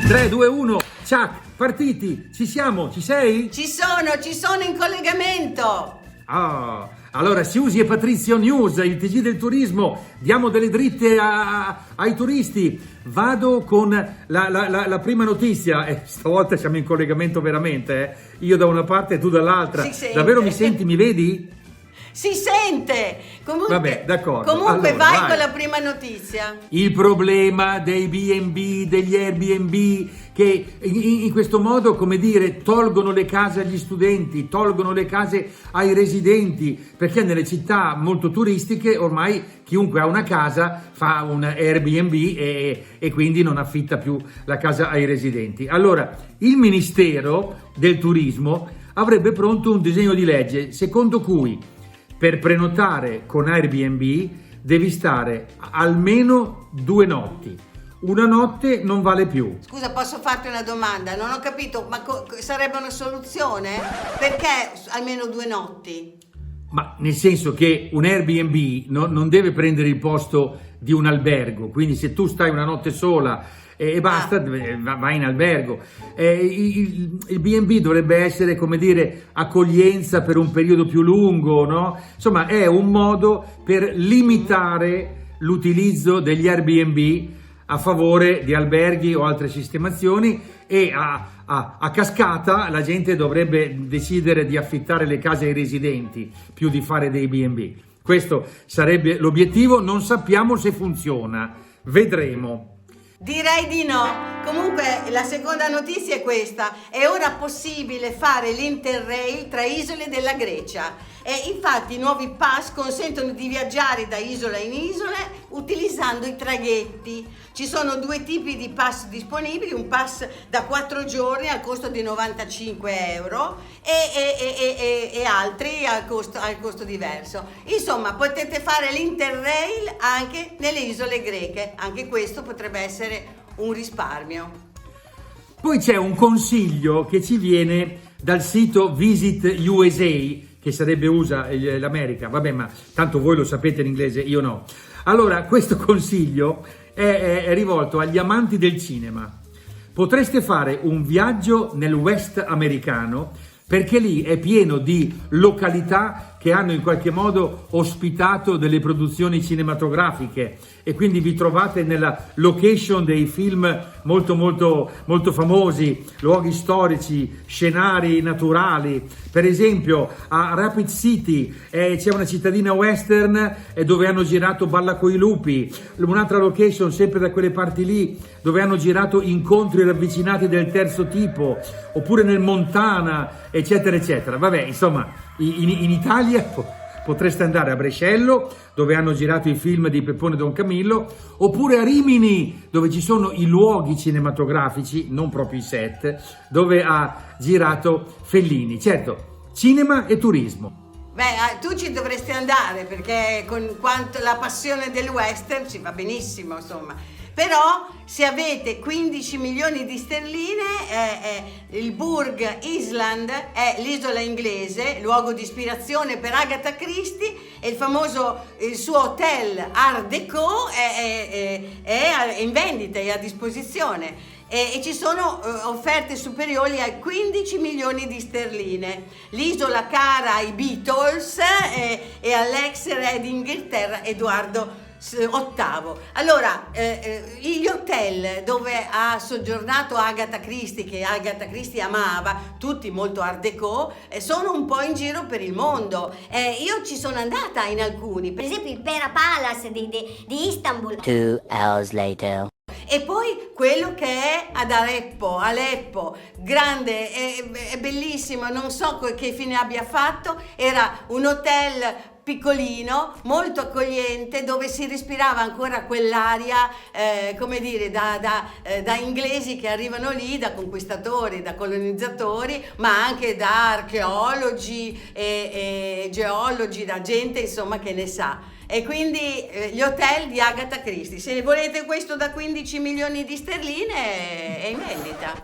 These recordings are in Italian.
Tre, due, uno, ciao, partiti, ci siamo, ci sei? Ci sono in collegamento. Allora Siusi e Patrizio News, il TG del turismo, diamo delle dritte ai turisti. Vado con la prima notizia, stavolta siamo in collegamento veramente, io da una parte e tu dall'altra. Si sente. Davvero mi senti, mi vedi? Si sente. Comunque, vabbè, d'accordo. Comunque allora, vai con la prima notizia. Il problema dei B&B, degli Airbnb, che in questo modo, come dire, tolgono le case agli studenti, tolgono le case ai residenti, perché nelle città molto turistiche ormai chiunque ha una casa fa un Airbnb e quindi non affitta più la casa ai residenti. Allora, il Ministero del Turismo avrebbe pronto un disegno di legge secondo cui per prenotare con Airbnb devi stare almeno 2 notti. Una notte non vale più. Scusa, posso farti una domanda? Non ho capito, ma sarebbe una soluzione? Perché almeno 2 notti? Ma nel senso che un Airbnb non deve prendere il posto di un albergo, quindi se tu stai una notte sola e basta, vai in albergo. Il B&B dovrebbe essere, come dire, accoglienza per un periodo più lungo, no? Insomma, è un modo per limitare l'utilizzo degli Airbnb a favore di alberghi o altre sistemazioni e a cascata la gente dovrebbe decidere di affittare le case ai residenti più di fare dei B&B. Questo sarebbe l'obiettivo, non sappiamo se funziona, vedremo. Direi di no. Comunque la seconda notizia è questa: è ora possibile fare l'Interrail tra isole della Grecia e infatti i nuovi pass consentono di viaggiare da isola in isola utilizzando i traghetti. Ci sono 2 tipi di pass disponibili, un pass da 4 giorni al costo di 95 euro e altri al costo diverso. Insomma, potete fare l'Interrail anche nelle isole greche, anche questo potrebbe essere un risparmio. Poi c'è un consiglio che ci viene dal sito Visit USA, che sarebbe USA, l'America, vabbè, ma tanto voi lo sapete in inglese, io no. Allora, questo consiglio è rivolto agli amanti del cinema. Potreste fare un viaggio nel West americano, perché lì è pieno di località che hanno in qualche modo ospitato delle produzioni cinematografiche e quindi vi trovate nella location dei film molto famosi, luoghi storici, scenari naturali. Per esempio a Rapid City c'è una cittadina western dove hanno girato Balla coi lupi, un'altra location sempre da quelle parti lì dove hanno girato Incontri ravvicinati del terzo tipo, oppure nel Montana, eccetera eccetera. Vabbè, insomma, in Italia potreste andare a Brescello, dove hanno girato i film di Peppone Don Camillo, oppure a Rimini, dove ci sono i luoghi cinematografici, non proprio i set, dove ha girato Fellini. Certo, cinema e turismo. Beh, tu ci dovresti andare perché con quanto la passione del western ci va benissimo, insomma. Però se avete 15 milioni di sterline, il Burg Island è l'isola inglese, luogo di ispirazione per Agatha Christie, e il suo hotel Art Deco è in vendita, è a disposizione. E ci sono offerte superiori a 15 milioni di sterline. L'isola cara ai Beatles e all'ex re d'Inghilterra Edoardo VIII. Allora, gli hotel dove ha soggiornato Agatha Christie, che Agatha Christie amava, tutti molto art déco, sono un po' in giro per il mondo. Io ci sono andata in alcuni, Per esempio il Pera Palace di Istanbul. 2 hours later. e poi quello che è ad Aleppo, grande, è bellissimo, non so che fine abbia fatto, era un hotel piccolino, molto accogliente, dove si respirava ancora quell'aria, come dire, da inglesi che arrivano lì, da conquistatori, da colonizzatori, ma anche da archeologi e geologi, da gente insomma che ne sa. e quindi gli hotel di Agatha Christie. Se volete questo da 15 milioni di sterline è in vendita.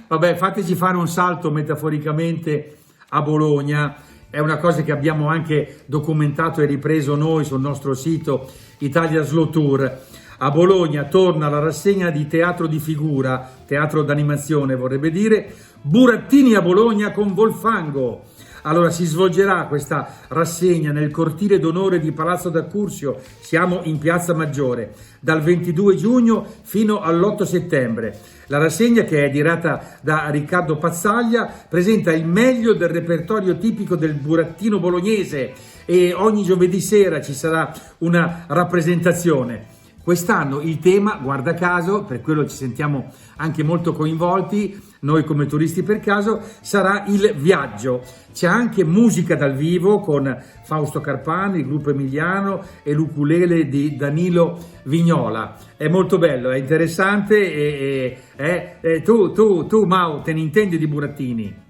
Vabbè, fateci fare un salto metaforicamente a Bologna. È una cosa che abbiamo anche documentato e ripreso noi sul nostro sito Italia Slow Tour. A Bologna torna la rassegna di teatro di figura, teatro d'animazione vorrebbe dire, Burattini a Bologna con Volfango. Allora si svolgerà questa rassegna nel cortile d'onore di Palazzo d'Accursio, siamo in Piazza Maggiore, dal 22 giugno fino all'8 settembre. La rassegna, che è diretta da Riccardo Pazzaglia, presenta il meglio del repertorio tipico del burattino bolognese e ogni giovedì sera ci sarà una rappresentazione. Quest'anno il tema, guarda caso, per quello ci sentiamo anche molto coinvolti, noi come turisti per caso, sarà il viaggio. C'è anche musica dal vivo con Fausto Carpani, il gruppo Emiliano e l'ukulele di Danilo Vignola. È molto bello, è interessante tu Mau, te ne intendi di burattini?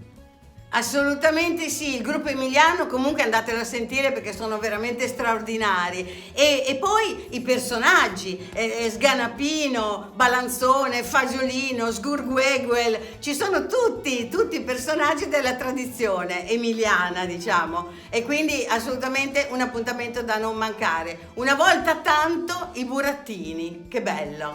Assolutamente sì, il gruppo Emiliano comunque andatelo a sentire perché sono veramente straordinari e poi i personaggi, Sganapino, Balanzone, Fagiolino, Sgurgueguel, ci sono tutti i personaggi della tradizione emiliana, diciamo, e quindi assolutamente un appuntamento da non mancare. Una volta tanto i burattini, che bello!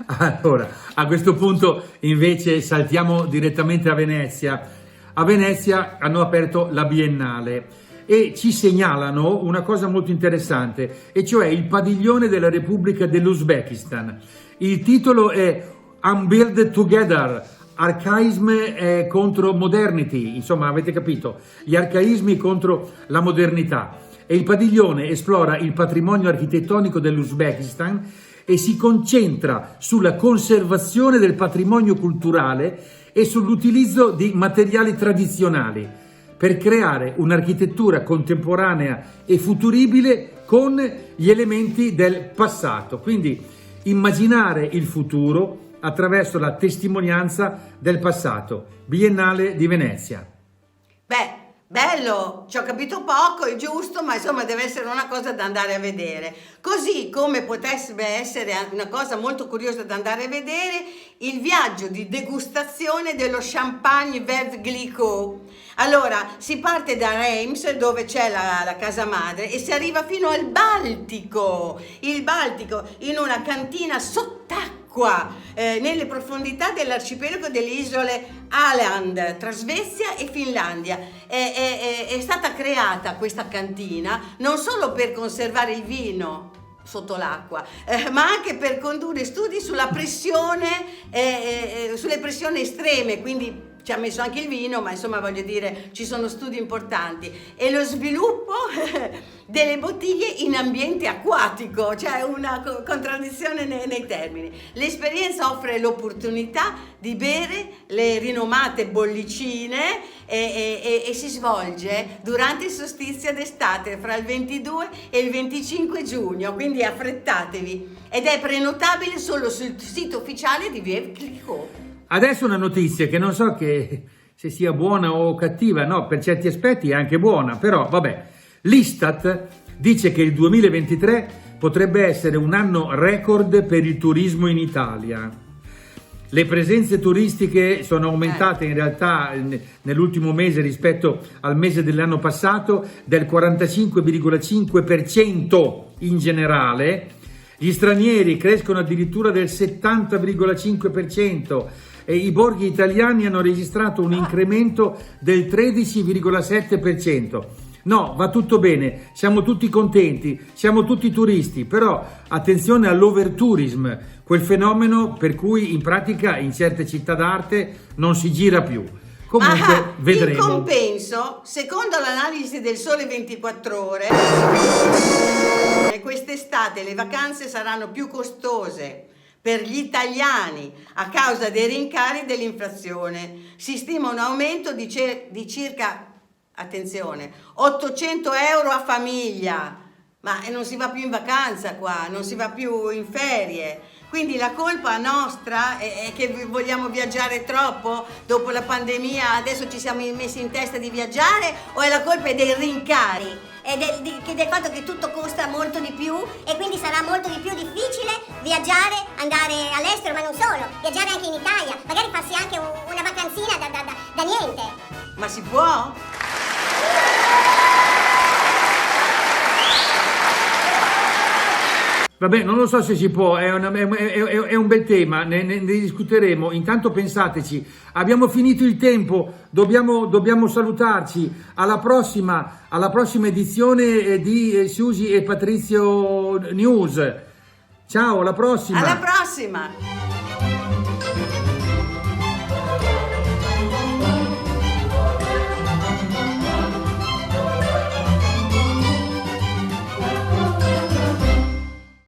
Allora, a questo punto invece saltiamo direttamente a Venezia. A Venezia hanno aperto la Biennale e ci segnalano una cosa molto interessante, e cioè il padiglione della Repubblica dell'Uzbekistan. Il titolo è Unbuild Together, Archaism contro Modernity, insomma avete capito, gli arcaismi contro la modernità. E il padiglione esplora il patrimonio architettonico dell'Uzbekistan e si concentra sulla conservazione del patrimonio culturale e sull'utilizzo di materiali tradizionali per creare un'architettura contemporanea e futuribile con gli elementi del passato. Quindi immaginare il futuro attraverso la testimonianza del passato. Biennale di Venezia. Beh, bello, ci ho capito poco, è giusto, ma insomma deve essere una cosa da andare a vedere. Così come potrebbe essere una cosa molto curiosa da andare a vedere il viaggio di degustazione dello champagne Veuve Clicquot. Allora, si parte da Reims, dove c'è la casa madre, e si arriva fino al Baltico, il Baltico, in una cantina sott'acqua, nelle profondità dell'arcipelago delle isole Åland, tra Svezia e Finlandia. È stata creata questa cantina non solo per conservare il vino sotto l'acqua, ma anche per condurre studi sulla pressione, sulle pressioni estreme, quindi ci ha messo anche il vino, ma insomma voglio dire ci sono studi importanti, e lo sviluppo delle bottiglie in ambiente acquatico, cioè una contraddizione nei termini. L'esperienza offre l'opportunità di bere le rinomate bollicine e si svolge durante il solstizio d'estate fra il 22 e il 25 giugno, quindi affrettatevi, ed è prenotabile solo sul sito ufficiale di Veuve Clicquot. Adesso una notizia che non so se sia buona o cattiva, no, per certi aspetti è anche buona, però vabbè. L'Istat dice che il 2023 potrebbe essere un anno record per il turismo in Italia. Le presenze turistiche sono aumentate in realtà nell'ultimo mese rispetto al mese dell'anno passato del 45,5% in generale. Gli stranieri crescono addirittura del 70,5%. E i borghi italiani hanno registrato un incremento del 13,7%. No, va tutto bene, siamo tutti contenti, siamo tutti turisti, però attenzione all'overtourism, quel fenomeno per cui in pratica in certe città d'arte non si gira più. Comunque vedremo. In compenso, secondo l'analisi del Sole 24 Ore, quest'estate le vacanze saranno più costose per gli italiani a causa dei rincari dell'inflazione. Si stima un aumento di circa, attenzione, 800 euro a famiglia, ma non si va più in vacanza qua, non si va più in ferie. Quindi la colpa nostra è che vogliamo viaggiare troppo dopo la pandemia, adesso ci siamo messi in testa di viaggiare, o è la colpa dei rincari? E del fatto che tutto costa molto di più e quindi sarà molto di più difficile viaggiare, andare all'estero, ma non solo, viaggiare anche in Italia, magari farsi anche una vacanzina da niente. Ma si può? Vabbè, non lo so se si può, è un bel tema, ne discuteremo. Intanto pensateci, abbiamo finito il tempo, dobbiamo salutarci. Alla prossima edizione di Susi e Patrizio News. Ciao, alla prossima! Alla prossima!